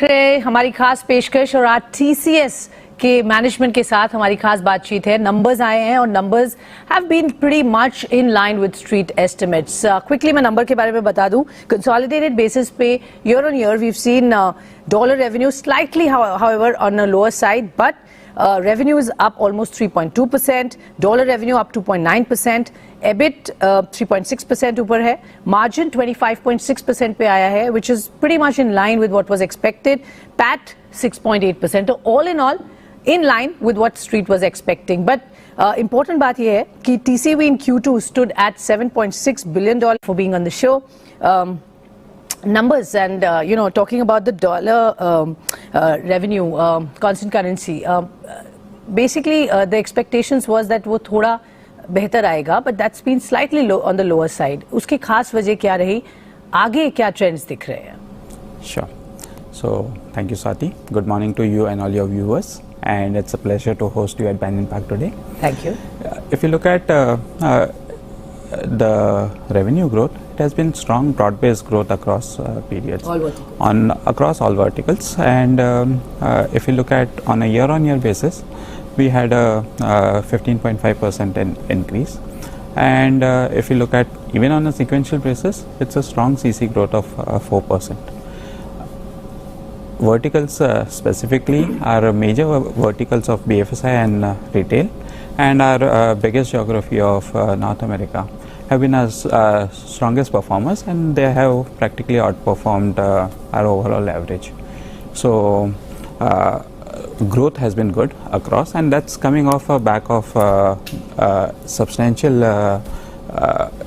देख रहे हैं हमारी खास पेशकश और आज टीसीएस के मैनेजमेंट के साथ हमारी खास बातचीत है। नंबर्स आए हैं और numbers have been pretty much in line with street estimates. Quickly मैं नंबर के बारे में बता दूं, कंसोलिडेटेड बेसिस पे year on year we have seen dollar revenue slightly however on a lower side, but revenue is up almost 3.2%, dollar revenue up 2.9%, EBIT 3.6% ऊपर है, margin 25.6% पे आया है, which is pretty much in line with what was expected, PAT 6.8%, so all in all in line with what street was expecting. But important बात ये है कि TCV in Q2 stood at $7.6 billion for being on the show. Numbers and talking about the dollar revenue, constant currency, basically the expectations was that वो थोड़ा बेहतर आएगा, but that's been slightly low on the lower side. उसकी खास वजह क्या रही, आगे क्या trends दिख रहे हैं? Sure. So thank you, Swati. Good morning to you and all your viewers, and it's a pleasure to host you at Bank Impact today. Thank you. If you look at the revenue growth, it has been strong, broad-based growth across periods. All verticals. Across all verticals, and if you look at on a year-on-year basis, we had a 15.5% increase, and if you look at even on a sequential basis, it's a strong CC growth of 4%. Verticals specifically are major verticals of BFSI and retail, and our biggest geography of North America have been our strongest performers, and they have practically outperformed our overall average. So growth has been good across, and that's coming off a back of substantial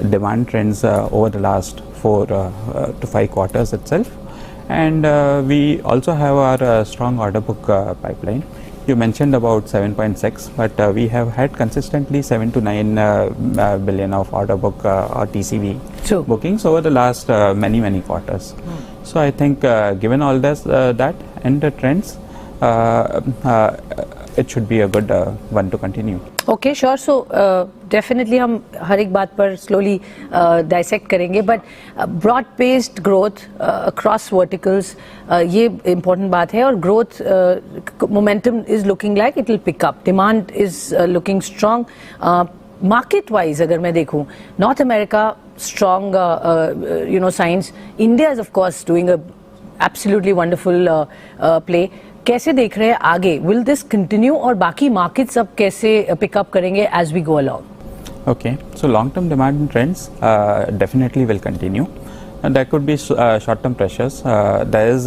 demand trends over the last 4 to 5 quarters itself. And we also have our strong order book pipeline. You mentioned about 7.6, but we have had consistently 7 to 9 billion of order book or TCV bookings over the last many quarters. So I think given all this that and the trends, it should be a good one to continue. Okay, sure. So definitely हम हर एक बात पर slowly dissect करेंगे, but broad based growth across verticals ये important बात है, और growth momentum is looking like it will pick up. Demand is looking strong. Market wise अगर मैं देखूं, North America strong signs. India is of course doing a absolutely wonderful play. कैसे देख रहे हैं आगे? Will this continue और बाकी markets अब कैसे pick up करेंगे as we go along? Okay, so long-term demand trends definitely will continue. And there could be short-term pressures. There is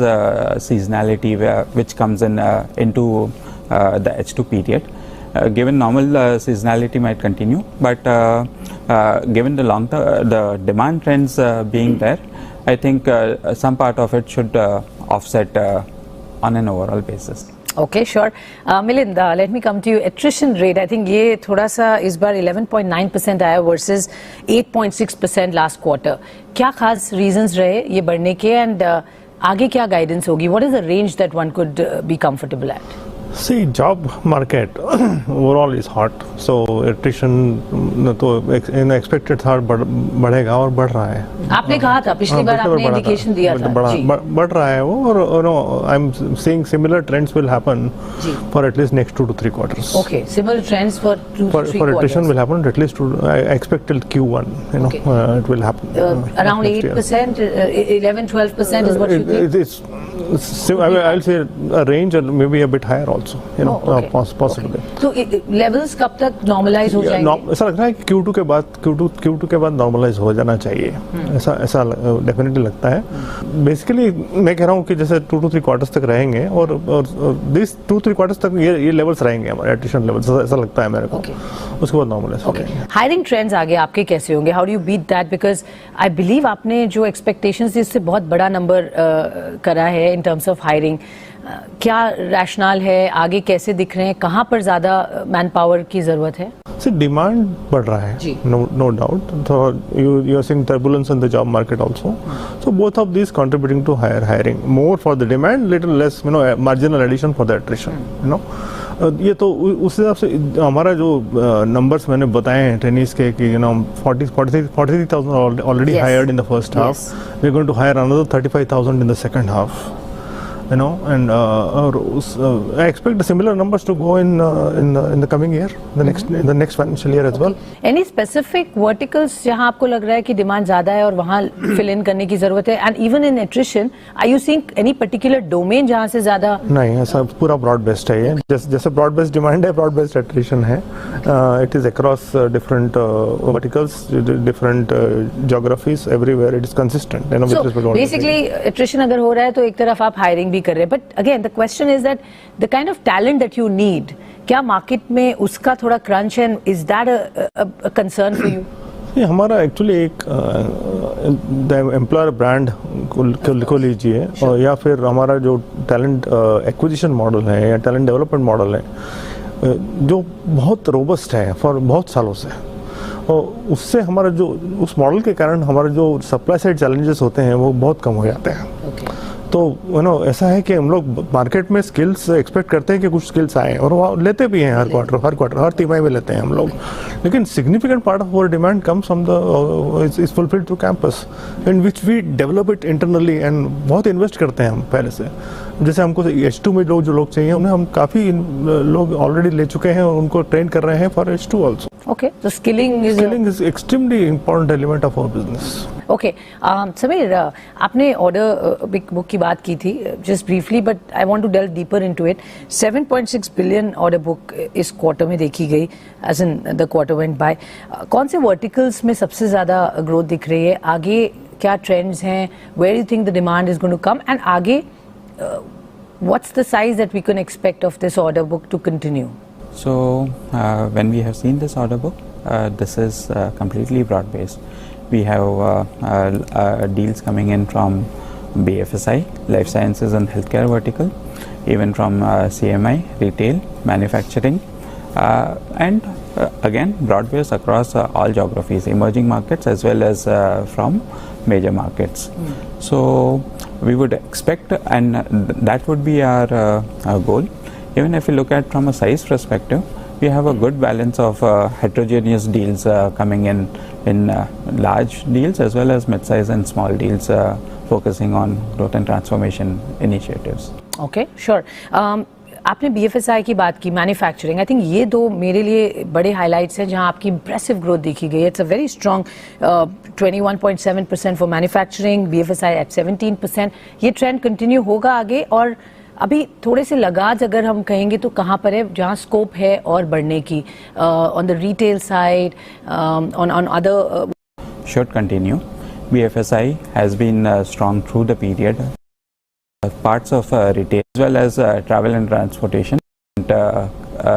seasonality which comes into the H2 period. Given normal seasonality might continue, but given the long-term the demand trends being there, I think some part of it should offset on an overall basis. Okay, sure. Milind, let me come to you. Attrition rate, I think ये थोड़ा सा इस बार 11.9% आया versus 8.6% last quarter. क्या खास reasons रहे ये बढ़ने के, and आगे क्या guidance होगी? What is the range that one could be comfortable at? See, job market overall is hot, so attrition तो expected था बढ़ेगा और बढ़ रहा है. आपने कहा था पिछली बार, आपने इंडिकेशन दिया था. बढ़ रहा है वो, और I'm seeing similar trends will happen for at least next 2 to 3 quarters. Okay, similar trends for 2 to 3 quarters. For attrition will happen at least I expect till Q1. It will happen. Around 8%, 11-12% is what you think? I'll say a range or maybe a bit higher also. Possibly. तो levels कब तक normalize हो जाएंगे? ऐसा लगता है कि Q2 के बाद normalize हो जाना चाहिए. ऐसा definitely लगता है. Basically मैं कह रहा हूँ कि जैसे 2 to 3 quarters तक रहेंगे, और this 2-3 quarters तक ये levels रहेंगे हमारे attrition levels, ऐसा लगता है मेरे को. उसके बाद normalize हो जाएंगे. Hiring trends आगे आपके कैसे होंगे? How do you beat that? Because I believe आपने जो expectations थी इससे बहुत बड़ा number करा है in terms of hiring. क्या रैशनल है, आगे कैसे दिख रहे हैं, कहाँ पर ज़्यादा मैन पावर की ज़रूरत है? See, demand बढ़ रहा है, no doubt. So you are seeing turbulence in the job market also. So both of these contributing to higher hiring. More for the demand, little less marginal addition for the attrition. ये तो उस हिसाब से हमारा जो numbers मैंने बताए हैं ट्रेनीज के कि 43,000 already hired in the first half. We're going to hire another 35,000 in the second half. and I expect the similar numbers to go in the coming year, the next financial year as well. Any specific verticals जहां आपको लग रहा है कि demand ज्यादा है और वहां फिल इन करने की जरूरत है? And even in attrition, are you seeing any particular domain जहां से ज्यादा? नहीं, ऐसा पूरा ब्रॉड बेस्ड है ये. जैसे ब्रॉड बेस्ड डिमांड है, ब्रॉड बेस्ड एट्रिशन है. It is across different verticals, different geographies, everywhere it is consistent. So basically attrition अगर हो रहा है तो एक तरफ आप हायरिंग भी कर रहे हैं, but again the question is that the kind of talent that you need, क्या मार्केट में उसका थोड़ा क्रंच है? Is that a concern for you? ये हमारा एक्चुअली एक एम्प्लॉयर ब्रांड को लीजिए, और या फिर हमारा जो टैलेंट एक्विजिशन मॉडल है या टैलेंट डेवलपमेंट मॉडल है, जो बहुत रोबस्ट है फॉर बहुत सालों से, और उससे हमारा जो उस मॉडल के कारण हमारे जो सप्लाई साइड चैलेंजेस होते हैं वो बहुत कम हो जाते हैं. तो ऐसा है कि हम लोग मार्केट में स्किल्स एक्सपेक्ट करते हैं कि कुछ स्किल्स आए, और वो लेते भी हैं हर क्वार्टर हर तिमाही में लेते हैं हम लोग. लेकिन significant part of our demand comes from the is fulfilled through campus, in which we develop it internally, and बहुत इन्वेस्ट करते हैं हम पहले से. जैसे हमको H2 में जो लोग चाहिए उन्हें हम काफ़ी लोग ऑलरेडी ले चुके हैं और उनको ट्रेन कर रहे हैं for H2 also. Okay, so skilling is extremely important element of our business. Okay, Sameer, आपने ऑर्डर बुक की बात की थी just briefly, but I want to delve deeper into it. 7.6 billion order book इस क्वार्टर में देखी गई, as in the quarter went by. कौन से वर्टिकल्स में सबसे ज़्यादा ग्रोथ दिख रही है? आगे क्या ट्रेंड्स हैं? Where do you think the demand is going to come? And आगे what's the size that we can expect of this order book to continue? So when we have seen this order book, this is completely broad based. We have deals coming in from BFSI, life sciences and healthcare vertical, even from CMI, retail, manufacturing, and again broad based across all geographies, emerging markets as well as from major markets. So we would expect, and that would be our goal. Even if you look at from a size perspective, we have a good balance of heterogeneous deals coming in large deals as well as mid-size and small deals, focusing on growth and transformation initiatives. Okay, sure. आपने BFSI की बात की, manufacturing, I think ये दो मेरे लिए बड़े highlights हैं जहां आपकी इम्प्रेसिव ग्रोथ देखी गई है. It's a very strong 21.7% for manufacturing, BFSI at 17%. ये ट्रेंड कंटिन्यू होगा आगे? और अभी थोड़े से लगाज अगर हम कहेंगे तो कहाँ पर है जहाँ स्कोप है और बढ़ने की, on the retail side, on other? Should continue. BFSI has been strong through the period. Parts of retail as well as travel and transportation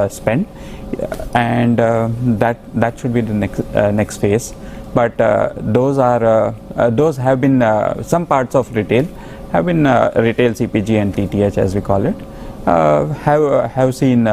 spend, and that should be the next phase. But those have been some parts of retail have been retail CPG and TTH as we call it, have seen